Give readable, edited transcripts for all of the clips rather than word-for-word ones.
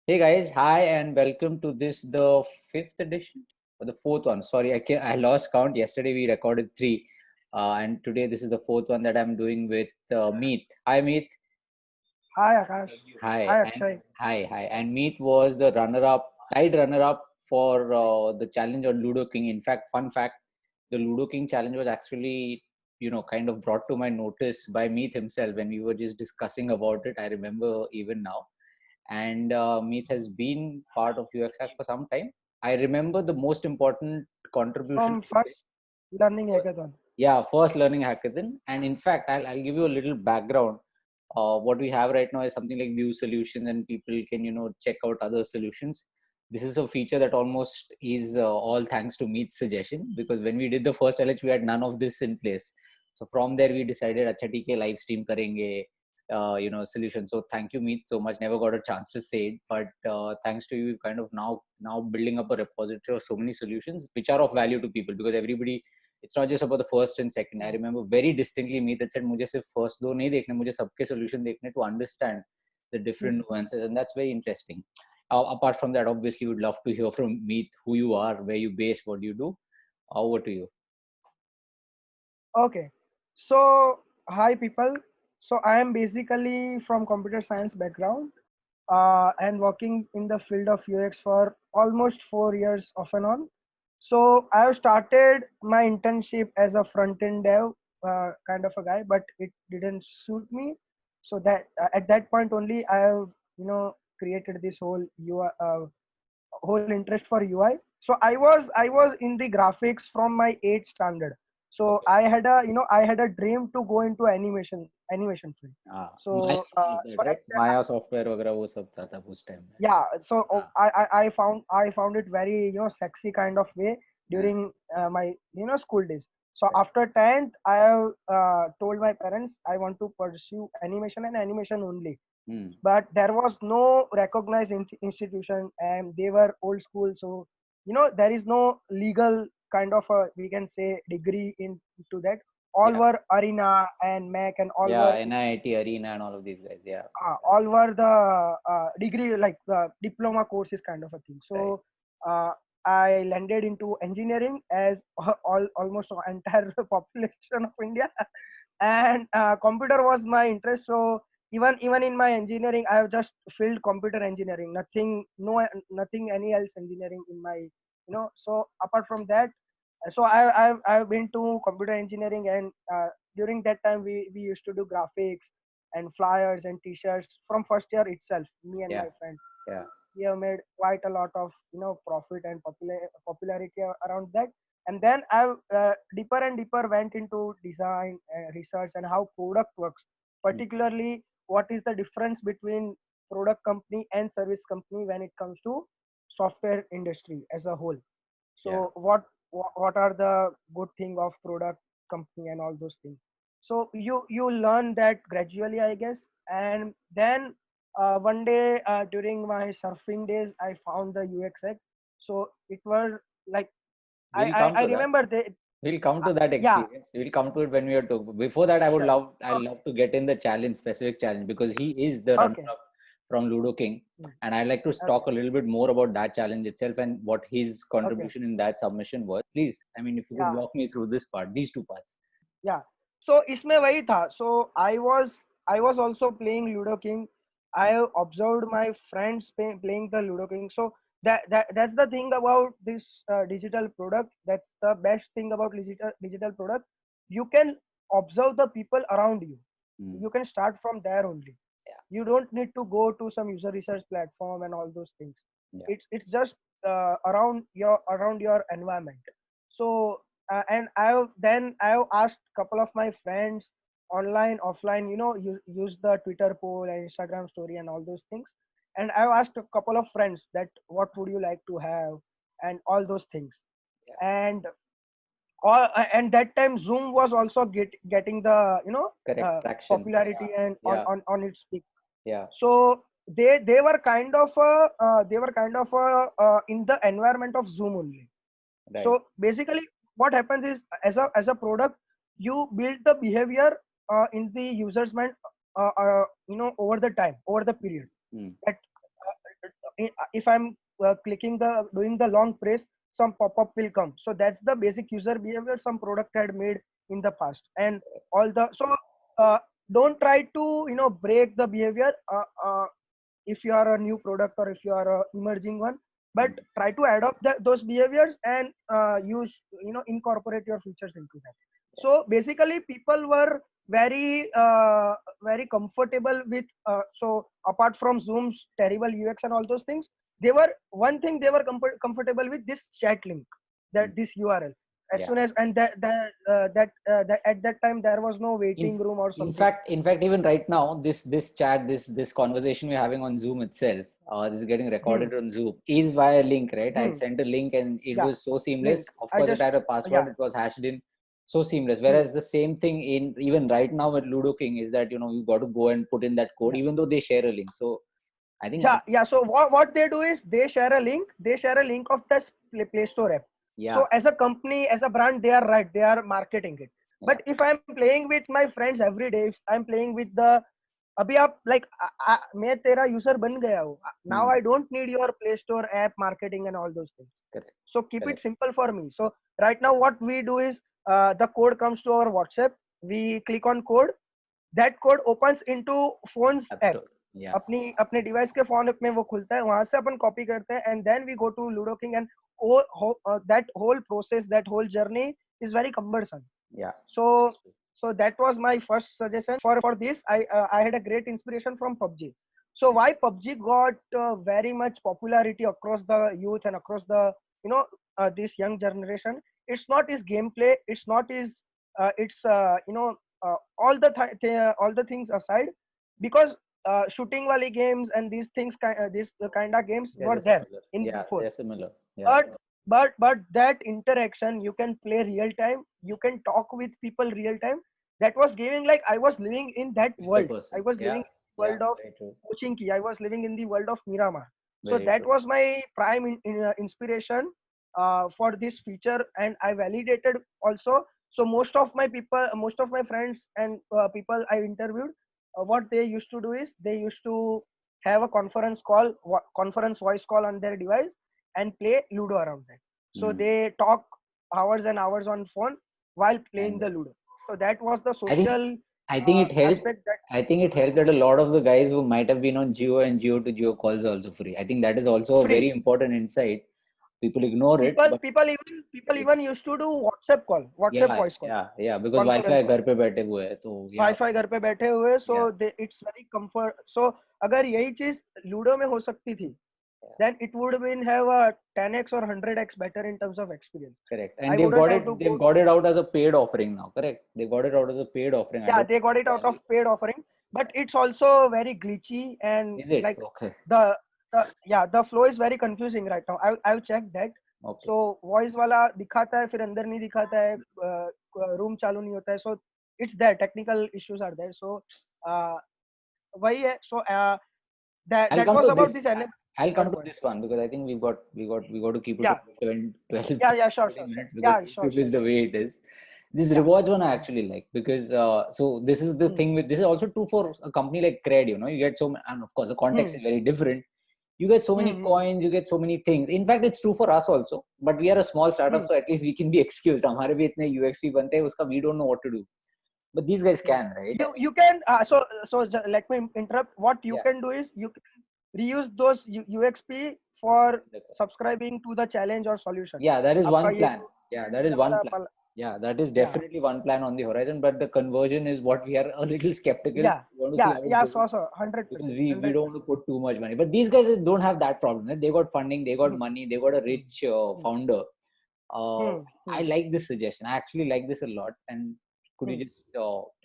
Hey guys, hi and welcome to the fifth edition or the fourth one. Sorry, I lost count. Yesterday we recorded three, and today this is the fourth one that I'm doing with Meet. Hi Meet. Hi Akash. Hi Hi and Akshay. hi. And Meet was the runner-up, tied runner-up for the challenge on Ludo King. In fact, fun fact, the Ludo King challenge was actually kind of brought to my notice by Meet himself when we were just discussing about it. I remember even now. And Meet has been part of UXAC for some time. I remember the most important contribution. From first learning hackathon. Yeah, first learning hackathon. And in fact, I'll give you a little background. What we have right now is something like view solutions, and people can check out other solutions. This is a feature that almost is all thanks to Meet's suggestion, because when we did the first LH, we had none of this in place. So from there, we decided, acha theek hai, live stream karenge, solution. So thank you, Meet, so much. Never got a chance to say it, but thanks to you, kind of now building up a repository of so many solutions which are of value to people, because everybody, it's not just about the first and second. I remember very distinctly Meet that said, मुझे सिर्फ first दो नहीं देखने, मुझे सबके solution देखने to understand the different nuances, and that's very interesting. Apart from that, obviously, we'd love to hear from Meet, who you are, where you base, what do you do. Over to you. Okay. So hi people. So I am basically from computer science background and working in the field of UX for almost 4 years off and on. So I have started my internship as a front end dev kind of a guy, but it didn't suit me. So that at that point only I have created this whole interest for UI. So I was in the graphics from my 8th standard. So Okay. I had a dream to go into animation field. Maya, So all of that, right? Maya software वगैरह वो सब था तब उस time में. yeah, so हाँ, I found it very sexy kind of way हाँ, during my school days. So right. after 10th I have told my parents I want to pursue animation and animation only, Hmm. but there was no recognized institution and they were old school. So there is no legal kind of a, we can say, degree into that. All Yeah, were arena and mac and all yeah, were NIT Arena and all of these guys. Yeah, the degree, like the diploma courses kind of a thing. right. So uh, I landed into engineering as almost the entire population of India. And computer was my interest. So even in my engineering I have just filled computer engineering, nothing any else engineering in my so apart from that, so I've been to computer engineering. And during that time we used to do graphics and flyers and t-shirts from first year itself. Me and Yeah, my friend, yeah, we have made quite a lot of profit and popularity around that. And then I deeper and deeper went into design, research, and how product works, mm, particularly what is the difference between product company and service company when it comes to software industry as a whole. yeah. So what are the good thing of product company and all those things. So you learn that gradually, I guess. And then one day during my surfing days I found the UXX. So it was like i We'll i, come I to that. remember they We'll come to that yeah, experience. We'll come to it when we are talking. Before that, sure, I'd love to get in the challenge, specific challenge, because he is the okay, runner-up from Ludo King, mm, and I'd like to talk okay, a little bit more about that challenge itself and what his okay, contribution in that submission was. Please, I mean, if you could yeah, walk me through this part, these two parts. yeah. So इसमें वही था. So I was also playing Ludo King. I observed my friends playing the Ludo King. So that's the thing about this digital product. That's the best thing about digital product. You can observe the people around you. Mm, You can start from there only. yeah, You don't need to go to some user research platform and all those things. yeah, It's just around your environment. So and I've asked couple of my friends online, offline, use the Twitter poll and Instagram story and all those things. And I've asked a couple of friends that what would you like to have and all those things. yeah. And and that time Zoom was also getting the Correct. Traction. popularity and Yeah, on its peak. yeah, So they were kind of in the environment of Zoom only. right. So basically what happens is, as a product, you build the behavior in the user's mind over the time, over the period. Mm, That if I'm doing the long press, some pop-up will come. So that's the basic user behavior some product had made in the past. And all the so uh, don't try to break the behavior if you are a new product or if you are a emerging one, but try to adopt those behaviors and use incorporate your features into that. So basically people were very comfortable with so apart from Zoom's terrible UX and all those things, they were one thing they were comfortable with, this chat link, that this URL. As Yeah. soon as, and that at that time there was no waiting room or something. In fact, even right now, this chat, this conversation we're having on Zoom itself, this is getting recorded on Zoom, is via link, right? I sent a link and it Yeah, was so seamless. link. Of I course, it just had a password. yeah. It was hashed in, so seamless. Whereas the same thing in even right now with Ludo King is that you got to go and put in that code, even though they share a link. So I think Yeah. So what they do is they share a link. They share a link of the Play Store app. yeah, So as a company, as a brand, they are right. They are marketing it. yeah, But if I'm playing with my friends every day, if I'm playing with the अभी आप like मैं तेरा user बन गया हूँ. Now I don't need your Play Store app marketing and all those things. correct, So keep it correct. simple for me. So right now what we do is the code comes to our WhatsApp. We click on code. That code opens into phone's App app. Store. Yeah, अपनी अपने device के phone में वो खुलता है, वहां से अपन copy करते हैं and then we go to Ludo King and that whole process, that whole journey is very cumbersome. yeah. So That's true. so that was my first suggestion for this. I had a great inspiration from PUBG. So why PUBG got very much popularity across the youth and across the this young generation? It's not his gameplay, it's not his it's all the things aside, because shooting wali games and these things this kind of games Yeah, were they're there similar. in Yeah, before. they're similar. Yeah, But that interaction, you can play real time, you can talk with people real time. That was giving, like I was living in that with the world. I person. was Yeah, living in the yeah. world of Very true. Pochinki. I was living in the world of Miramar. So Very that true. was my prime inspiration for this feature, and I validated also. So most of my friends and people I interviewed, what they used to do is they used to have a conference voice call on their device and play Ludo around that. So Mm. they talk hours and hours on phone while playing And the Ludo. So that was the I think social I think it helped. aspect that I think it helped that a lot of the guys who might have been on Geo and Geo to Geo calls are also free. I think that is also a free. very important insight. People ignore it, but People even used to do WhatsApp call, WhatsApp yeah, voice call, yeah, yeah. Because conference Wi-Fi call. घर पे बैठे हुए हैं, तो yeah, wifi घर पे बैठे हुए, so yeah, they it's very comfort. So अगर यही चीज लूडो में हो सकती थी, yeah. then it would been have a 10x or 100x better in terms of experience. Correct. I And they've wouldn't got have it. to They've go got to it out as a paid offering now. Correct. They got it out as a paid offering. I yeah, don't they got it know out of value. paid offering, but it's also very glitchy and Is it like okay? the the flow is very confusing right now. I've checked that. Okay. So voice वाला दिखाता है फिर अंदर नहीं दिखाता है, room चालू नहीं होता है, so it's there, technical issues are there. So uh, वही है. So I'll that come was to about this. this I'll come one to point. this one because I think we got to keep it to Yeah, 12 sure, 30 minutes because yeah, sure, YouTube is the way it is. This yeah. rewards one I actually like because so this is the Hmm. thing with this is also true for a company like Cred. You get so many, and of course the context Hmm. is very different. You get so many Hmm. coins, you get so many things. In fact, it's true for us also. But we are a small startup, Hmm. so at least we can be excused. हमारे भी इतने UXP बनते हैं, उसका we don't know what to do. But these guys Hmm. can, right? You can let me interrupt. What you Yeah. can do is you can reuse those UXP for subscribing to the challenge or solution. Yeah, that is आपका one ये plan. जो Yeah, that is ये one वाला plan. Yeah, that is yeah, definitely one plan on the horizon. But the conversion is what we are a little skeptical. We want to see how it goes so because 100%, we don't want to put too much money. But these guys don't have that problem. They got funding, they got money, they got a rich founder. Uh, Hmm. I Hmm. like this suggestion. I actually like this a lot. And could Hmm. you just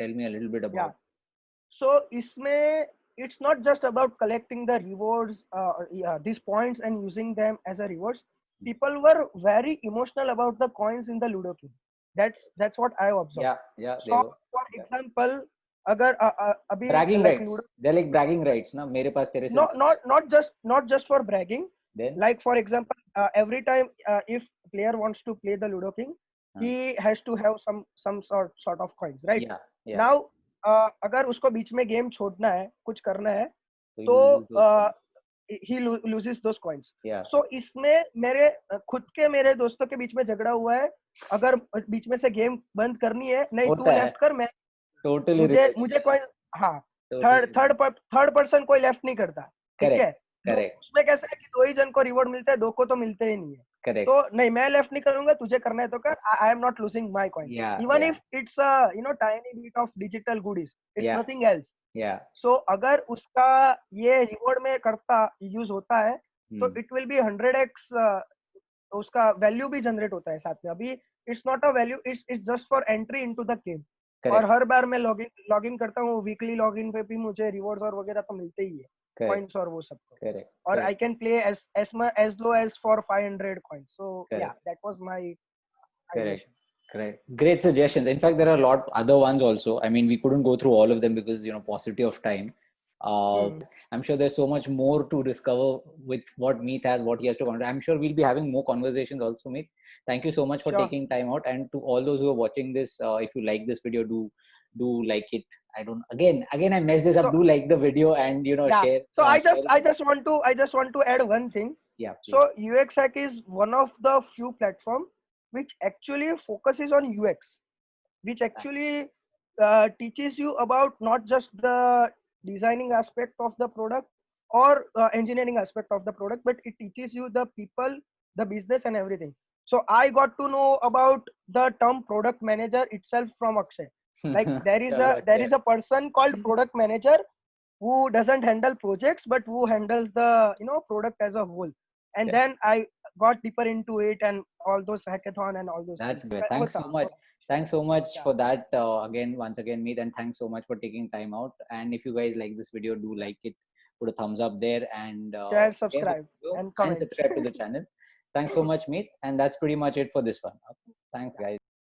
tell me a little bit Yeah. about? So इसमें it's not just about collecting the rewards, these points and using them as a rewards. People were very emotional about the coins in the Ludo King. That's what I observed. Yeah, yeah, they So were. for Yeah. example, अगर अभी Bragging like rights. Ludo, They're like bragging rights. Na, मेरे पास तेरे से ज्यादा है. not just for bragging. Then, Like for example, every time if player wants to play the Ludo King, uh, he has to have some sort of coins, right? yeah, yeah. Now अगर उसको बीच में game छोड़ना है, कुछ करना है, So तो you use those coins. loses those coins. Yeah. So इसमें मेरे खुद के मेरे दोस्तों के बीच में झगड़ा हुआ है, अगर बीच में से गेम बंद करनी है, नहीं तू होता है, लेफ्ट कर, मैं totally मुझे relate. मुझे कोई, हाँ, Totally relate. थर्ड पर्सन कोई लेफ्ट नहीं करता, ठीक Correct, है। दो correct, उसमें कैसा है कि दो ही जन को रिवॉर्ड मिलता है, दो को तो मिलते ही नहीं है। correct. तो नहीं, मैं लेफ्ट नहीं करूंगा, तुझे करना है तो कर, I am not losing my coins, Yeah, even yeah, if it's tiny bit of digital goodies, it's yeah, nothing else. yeah. सो अगर उसका ये रिवॉर्ड में करता यूज होता है, तो Hmm. It will be 100x, उसका वैल्यू भी जनरेट होता है साथ में। अभी it's not a value, it's just for entry into the game. और Correct, हर बार मैं लॉगिन करता हूँ, वीकली लॉगिन पे भी मुझे रिवॉर्ड्स और वगैरह तो मिलते ही है, correct, कॉइन्स और वो सब तो। correct, और correct, I can play as low as for 500 coins. So yeah, correct. that was my Correct. ideation. Correct. Great suggestions. In fact, there are a lot other ones also. I mean, we couldn't go through all of them because, paucity of time. Hmm. I'm sure there's so much more to discover with what Meet has, what he has to contribute. I'm sure we'll be having more conversations also, Meet. Thank you so much for Sure. taking time out. And to all those who are watching this, if you like this video, do like it. I don't, again, I messed this up. So Do like the video and, yeah, share, so share it. I just want to add one thing. Yeah, So please. UX Hack is one of the few platform which actually focuses on UX, which actually teaches you about not just the designing aspect of the product or engineering aspect of the product, but it teaches you the people, the business, and everything. So I got to know about the term product manager itself from Akshay. Like Chalo, there is a person called product manager who doesn't handle projects but who handles the product as a whole. And okay. then I got deeper into it and all those hackathon and all those things. That's great. Thanks so much. Thanks so much Yeah. for that. Once again, Meet, and thanks so much for taking time out. And if you guys like this video, do like it, put a thumbs up there, and Share, share the subscribe, video and and comment. subscribe to the channel. Thanks so much, Meet. And that's pretty much it for this one. Okay. Thanks, guys.